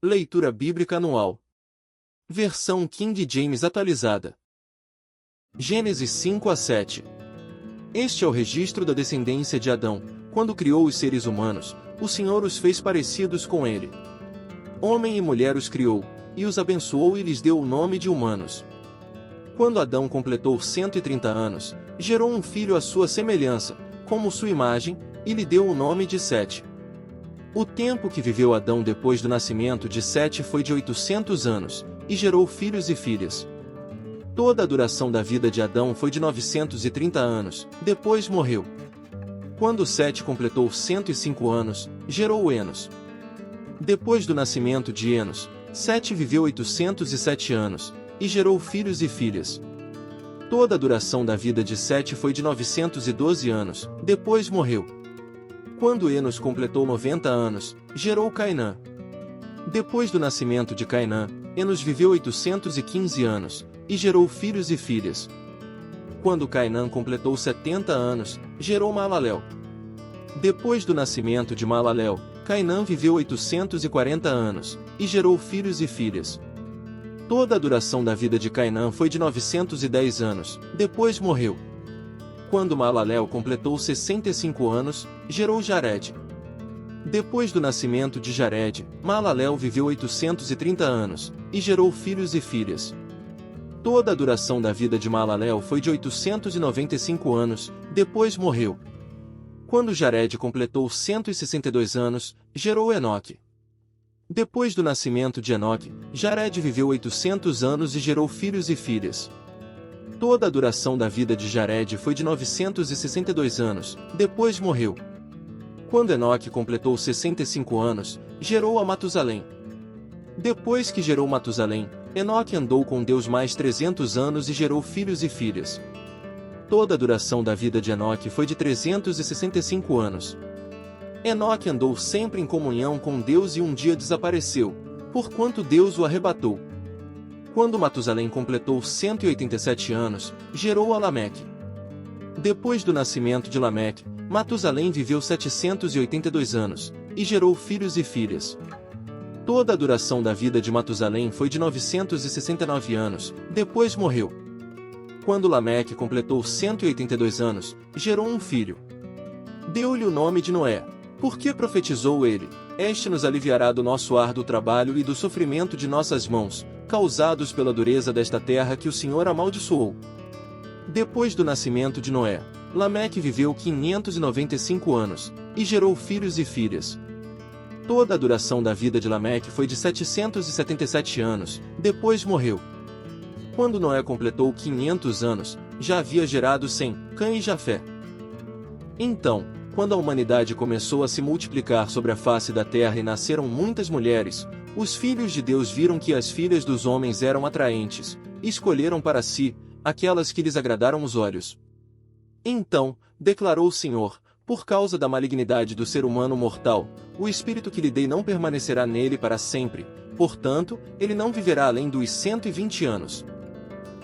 Leitura Bíblica Anual. Versão King James atualizada. Gênesis 5 a 7. Este é o registro da descendência de Adão. Quando criou os seres humanos, o Senhor os fez parecidos com ele. Homem e mulher os criou, e os abençoou e lhes deu o nome de humanos. Quando Adão completou 130 anos, gerou um filho à sua semelhança, como sua imagem, e lhe deu o nome de Sete. O tempo que viveu Adão depois do nascimento de Sete foi de 800 anos, e gerou filhos e filhas. Toda a duração da vida de Adão foi de 930 anos, depois morreu. Quando Sete completou 105 anos, gerou Enos. Depois do nascimento de Enos, Sete viveu 807 anos, e gerou filhos e filhas. Toda a duração da vida de Sete foi de 912 anos, depois morreu. Quando Enos completou 90 anos, gerou Cainã. Depois do nascimento de Cainã, Enos viveu 815 anos, e gerou filhos e filhas. Quando Cainã completou 70 anos, gerou Maalalel. Depois do nascimento de Maalalel, Cainã viveu 840 anos, e gerou filhos e filhas. Toda a duração da vida de Cainã foi de 910 anos, depois morreu. Quando Maalalel completou 65 anos, gerou Jared. Depois do nascimento de Jared, Maalalel viveu 830 anos, e gerou filhos e filhas. Toda a duração da vida de Maalalel foi de 895 anos, depois morreu. Quando Jared completou 162 anos, gerou Enoque. Depois do nascimento de Enoque, Jared viveu 800 anos e gerou filhos e filhas. Toda a duração da vida de Jared foi de 962 anos, depois morreu. Quando Enoque completou 65 anos, gerou a Matusalém. Depois que gerou Matusalém, Enoque andou com Deus mais 300 anos e gerou filhos e filhas. Toda a duração da vida de Enoque foi de 365 anos. Enoque andou sempre em comunhão com Deus e um dia desapareceu, porquanto Deus o arrebatou. Quando Matusalém completou 187 anos, gerou a Lameque. Depois do nascimento de Lameque, Matusalém viveu 782 anos, e gerou filhos e filhas. Toda a duração da vida de Matusalém foi de 969 anos, depois morreu. Quando Lameque completou 182 anos, gerou um filho. Deu-lhe o nome de Noé, porque profetizou ele: Este nos aliviará do nosso árduo trabalho e do sofrimento de nossas mãos, causados pela dureza desta terra que o Senhor amaldiçoou. Depois do nascimento de Noé, Lameque viveu 595 anos, e gerou filhos e filhas. Toda a duração da vida de Lameque foi de 777 anos, depois morreu. Quando Noé completou 500 anos, já havia gerado Sem, Cã e Jafé. Então, quando a humanidade começou a se multiplicar sobre a face da terra e nasceram muitas mulheres, os filhos de Deus viram que as filhas dos homens eram atraentes, e escolheram para si aquelas que lhes agradaram os olhos. Então, declarou o Senhor: por causa da malignidade do ser humano mortal, o espírito que lhe dei não permanecerá nele para sempre, portanto, ele não viverá além dos 120 anos.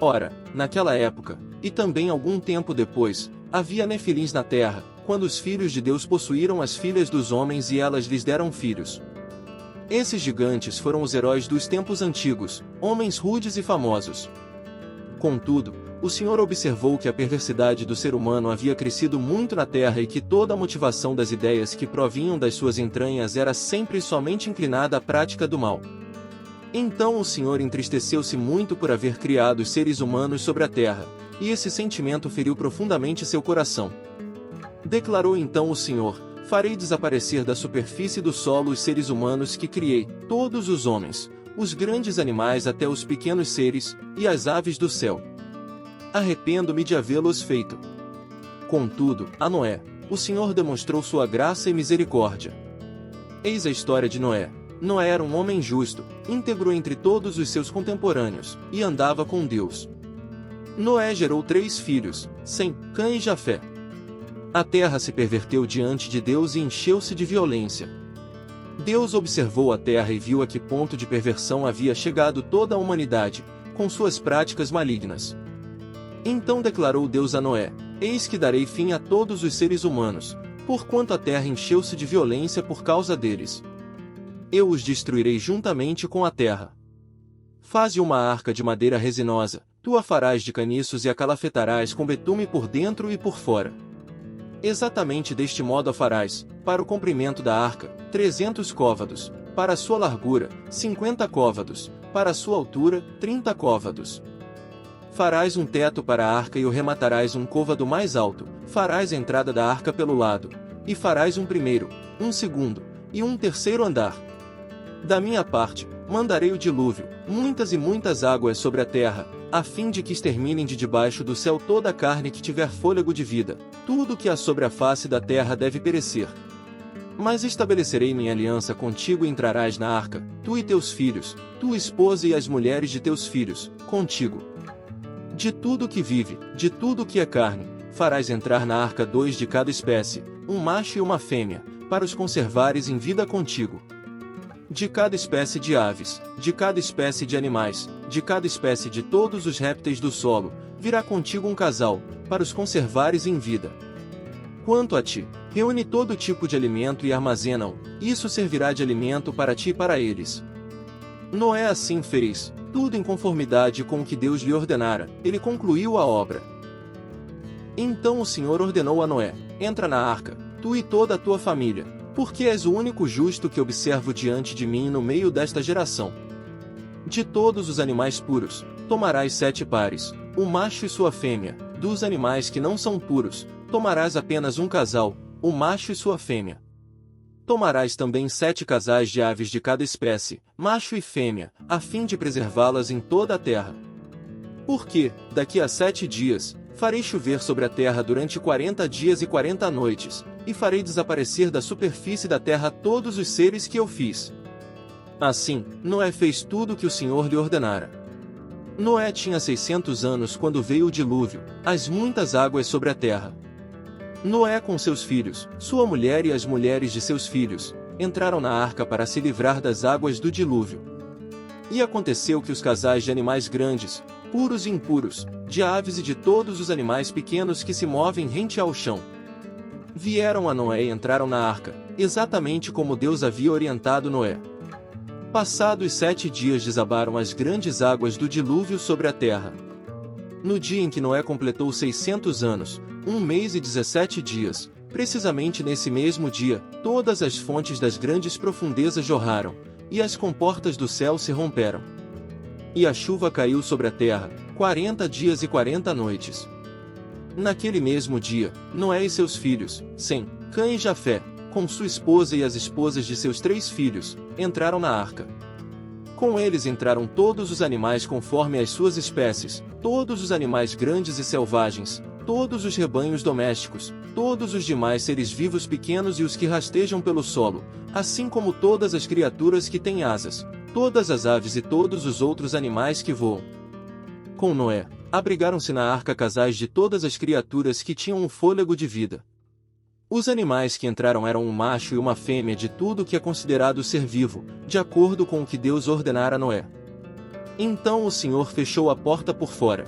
Ora, naquela época, e também algum tempo depois, havia nefilins na terra, quando os filhos de Deus possuíram as filhas dos homens e elas lhes deram filhos. Esses gigantes foram os heróis dos tempos antigos, homens rudes e famosos. Contudo, o Senhor observou que a perversidade do ser humano havia crescido muito na terra e que toda a motivação das ideias que provinham das suas entranhas era sempre e somente inclinada à prática do mal. Então o Senhor entristeceu-se muito por haver criado os seres humanos sobre a terra, e esse sentimento feriu profundamente seu coração. Declarou então o Senhor: farei desaparecer da superfície do solo os seres humanos que criei, todos os homens, os grandes animais até os pequenos seres, e as aves do céu. Arrependo-me de havê-los feito. Contudo, a Noé, o Senhor demonstrou sua graça e misericórdia. Eis a história de Noé. Noé era um homem justo, íntegro entre todos os seus contemporâneos, e andava com Deus. Noé gerou 3 filhos, Sem, Cã e Jafé. A terra se perverteu diante de Deus e encheu-se de violência. Deus observou a terra e viu a que ponto de perversão havia chegado toda a humanidade, com suas práticas malignas. Então declarou Deus a Noé: Eis que darei fim a todos os seres humanos, porquanto a terra encheu-se de violência por causa deles. eu os destruirei juntamente com a terra. Faze uma arca de madeira resinosa, tu a farás de caniços e a calafetarás com betume por dentro e por fora. Exatamente deste modo a farás, para o comprimento da arca, 300 côvados, para a sua largura, 50 côvados, para a sua altura, 30 côvados. Farás um teto para a arca e o rematarás um côvado mais alto, farás a entrada da arca pelo lado, e farás um primeiro, um segundo, e um terceiro andar. Da minha parte, mandarei o dilúvio, muitas e muitas águas sobre a terra, a fim de que exterminem de debaixo do céu toda a carne que tiver fôlego de vida, tudo que há sobre a face da terra deve perecer. Mas estabelecerei minha aliança contigo e entrarás na arca, tu e teus filhos, tua esposa e as mulheres de teus filhos, contigo. De tudo que vive, de tudo que é carne, farás entrar na arca 2 de cada espécie, um macho e uma fêmea, para os conservares em vida contigo. De cada espécie de aves, de cada espécie de animais, de cada espécie de todos os répteis do solo, virá contigo um casal, para os conservares em vida. Quanto a ti, reúne todo tipo de alimento e armazena-o, isso servirá de alimento para ti e para eles. Noé assim fez, tudo em conformidade com o que Deus lhe ordenara, ele concluiu a obra. Então o Senhor ordenou a Noé: entra na arca, tu e toda a tua família, porque és o único justo que observo diante de mim no meio desta geração. De todos os animais puros, tomarás 7 pares, o macho e sua fêmea. Dos animais que não são puros, tomarás apenas um casal, o macho e sua fêmea. Tomarás também 7 casais de aves de cada espécie, macho e fêmea, a fim de preservá-las em toda a terra. Porque, daqui a 7 dias, farei chover sobre a terra durante 40 dias e 40 noites, e farei desaparecer da superfície da terra todos os seres que eu fiz. Assim, Noé fez tudo o que o Senhor lhe ordenara. Noé tinha 600 anos quando veio o dilúvio, as muitas águas sobre a terra. Noé com seus filhos, sua mulher e as mulheres de seus filhos, entraram na arca para se livrar das águas do dilúvio. E aconteceu que os casais de animais grandes, puros e impuros, de aves e de todos os animais pequenos que se movem rente ao chão, vieram a Noé e entraram na arca, exatamente como Deus havia orientado Noé. Passados 7 dias desabaram as grandes águas do dilúvio sobre a terra. No dia em que Noé completou 600 anos, 1 mês e 17 dias, precisamente nesse mesmo dia, todas as fontes das grandes profundezas jorraram, e as comportas do céu se romperam. E a chuva caiu sobre a terra, 40 dias e 40 noites. Naquele mesmo dia, Noé e seus filhos, Sem, Cã e Jafé, com sua esposa e as esposas de seus 3 filhos, entraram na arca. Com eles entraram todos os animais conforme as suas espécies, todos os animais grandes e selvagens, todos os rebanhos domésticos, todos os demais seres vivos pequenos e os que rastejam pelo solo, assim como todas as criaturas que têm asas, todas as aves e todos os outros animais que voam. Com Noé, abrigaram-se na arca casais de todas as criaturas que tinham um fôlego de vida. Os animais que entraram eram um macho e uma fêmea de tudo que é considerado ser vivo, de acordo com o que Deus ordenara a Noé. Então o Senhor fechou a porta por fora.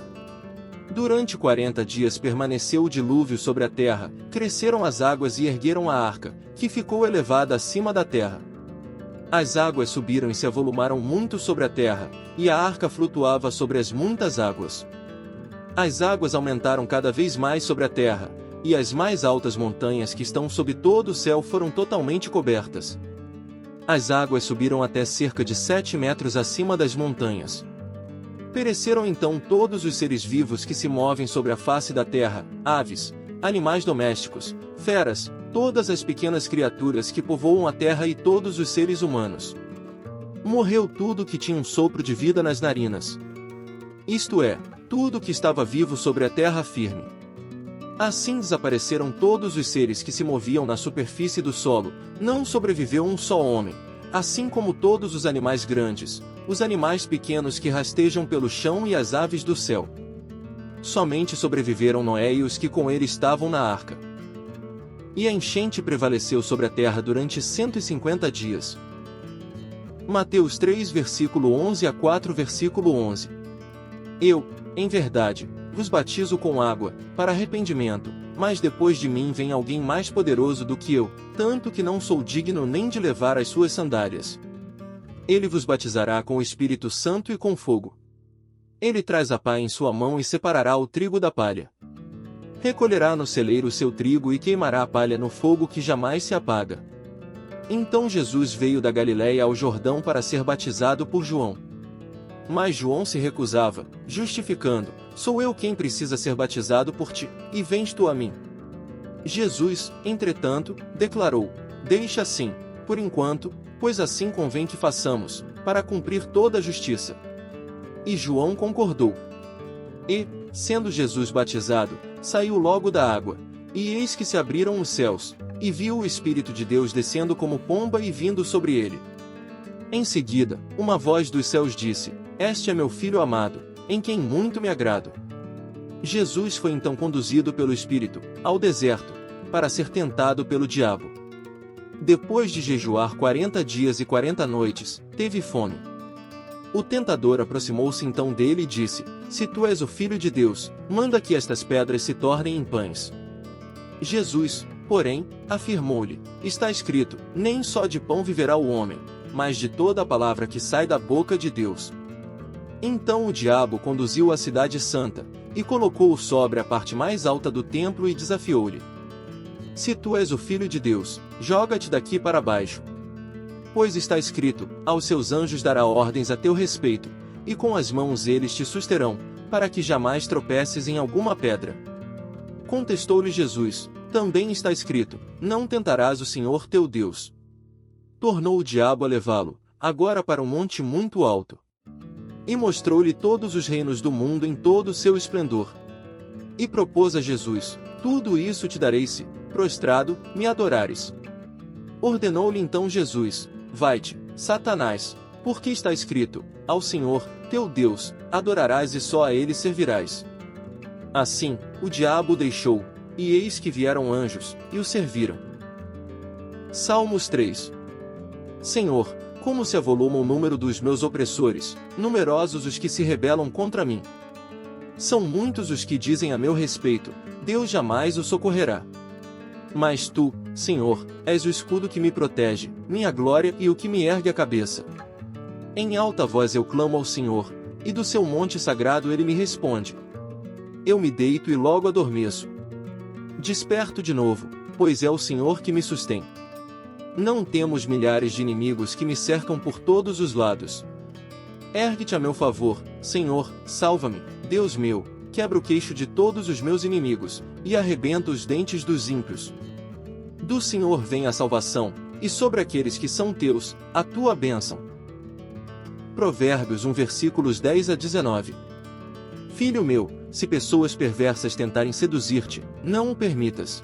Durante 40 dias permaneceu o dilúvio sobre a terra, cresceram as águas e ergueram a arca, que ficou elevada acima da terra. As águas subiram e se avolumaram muito sobre a terra, e a arca flutuava sobre as muitas águas. As águas aumentaram cada vez mais sobre a terra, e as mais altas montanhas que estão sob todo o céu foram totalmente cobertas. As águas subiram até cerca de 7 metros acima das montanhas. Pereceram então todos os seres vivos que se movem sobre a face da terra, aves, animais domésticos, feras, todas as pequenas criaturas que povoam a terra e todos os seres humanos. Morreu tudo que tinha um sopro de vida nas narinas. Isto é, tudo que estava vivo sobre a terra firme. Assim desapareceram todos os seres que se moviam na superfície do solo, não sobreviveu um só homem, assim como todos os animais grandes, os animais pequenos que rastejam pelo chão e as aves do céu. Somente sobreviveram Noé e os que com ele estavam na arca. E a enchente prevaleceu sobre a terra durante 150 dias. Mateus 3 versículo 11 a 4 versículo 11. Eu, em verdade, vos batizo com água, para arrependimento, mas depois de mim vem alguém mais poderoso do que eu, tanto que não sou digno nem de levar as suas sandálias. Ele vos batizará com o Espírito Santo e com fogo. Ele traz a pá em sua mão e separará o trigo da palha. Recolherá no celeiro o seu trigo e queimará a palha no fogo que jamais se apaga. Então Jesus veio da Galiléia ao Jordão para ser batizado por João. Mas João se recusava, justificando: sou eu quem precisa ser batizado por ti, e vens tu a mim. Jesus, entretanto, declarou: deixa assim, por enquanto, pois assim convém que façamos, para cumprir toda a justiça. E João concordou. E, sendo Jesus batizado, saiu logo da água, e eis que se abriram os céus, e viu o Espírito de Deus descendo como pomba e vindo sobre ele. Em seguida, uma voz dos céus disse: este é meu Filho amado, em quem muito me agrado. Jesus foi então conduzido pelo Espírito ao deserto, para ser tentado pelo diabo. Depois de jejuar 40 dias e 40 noites, teve fome. O tentador aproximou-se então dele e disse: se tu és o Filho de Deus, manda que estas pedras se tornem em pães. Jesus, porém, afirmou-lhe: está escrito, nem só de pão viverá o homem, mas de toda a palavra que sai da boca de Deus. Então o diabo conduziu-o à cidade santa, e colocou-o sobre a parte mais alta do templo e desafiou-lhe: se tu és o Filho de Deus, joga-te daqui para baixo. Pois está escrito: aos seus anjos dará ordens a teu respeito, e com as mãos eles te susterão, para que jamais tropeces em alguma pedra. Contestou-lhe Jesus: também está escrito: não tentarás o Senhor teu Deus. Tornou o diabo a levá-lo, agora para um monte muito alto. E mostrou-lhe todos os reinos do mundo em todo o seu esplendor. E propôs a Jesus: tudo isso te darei se, prostrado, me adorares. Ordenou-lhe então Jesus: vai-te, Satanás, porque está escrito: ao Senhor, teu Deus, adorarás e só a ele servirás. Assim, o diabo o deixou, e eis que vieram anjos, e o serviram. Salmos 3. Senhor, como se avoluma o número dos meus opressores, numerosos os que se rebelam contra mim. São muitos os que dizem a meu respeito: Deus jamais o socorrerá. Mas tu, Senhor, és o escudo que me protege, minha glória e o que me ergue a cabeça. Em alta voz eu clamo ao Senhor, e do seu monte sagrado ele me responde. Eu me deito e logo adormeço. Desperto de novo, pois é o Senhor que me sustém. Não temos milhares de inimigos que me cercam por todos os lados. Ergue-te a meu favor, Senhor, salva-me, Deus meu, quebra o queixo de todos os meus inimigos, e arrebenta os dentes dos ímpios. Do Senhor vem a salvação, e sobre aqueles que são teus, a tua bênção. Provérbios 1 versículos 10 a 19. Filho meu, se pessoas perversas tentarem seduzir-te, não o permitas.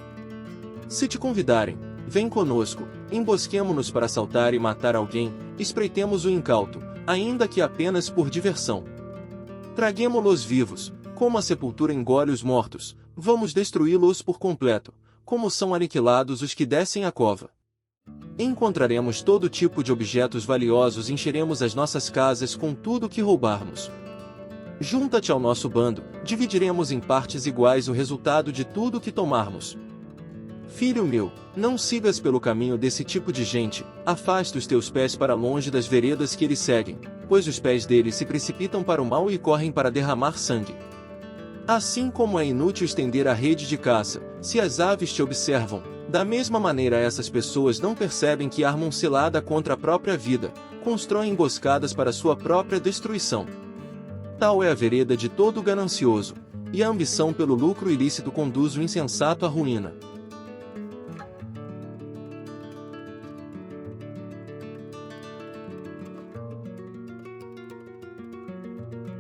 Se te convidarem, vem conosco, embosquemo-nos para assaltar e matar alguém, espreitemos o incauto, ainda que apenas por diversão. Traguemo-los vivos, como a sepultura engole os mortos, vamos destruí-los por completo, como são aniquilados os que descem a cova. Encontraremos todo tipo de objetos valiosos e encheremos as nossas casas com tudo o que roubarmos. Junta-te ao nosso bando, dividiremos em partes iguais o resultado de tudo o que tomarmos. Filho meu, não sigas pelo caminho desse tipo de gente, afasta os teus pés para longe das veredas que eles seguem, pois os pés deles se precipitam para o mal e correm para derramar sangue. Assim como é inútil estender a rede de caça, se as aves te observam, da mesma maneira essas pessoas não percebem que armam cilada contra a própria vida, constroem emboscadas para sua própria destruição. Tal é a vereda de todo ganancioso, e a ambição pelo lucro ilícito conduz o insensato à ruína.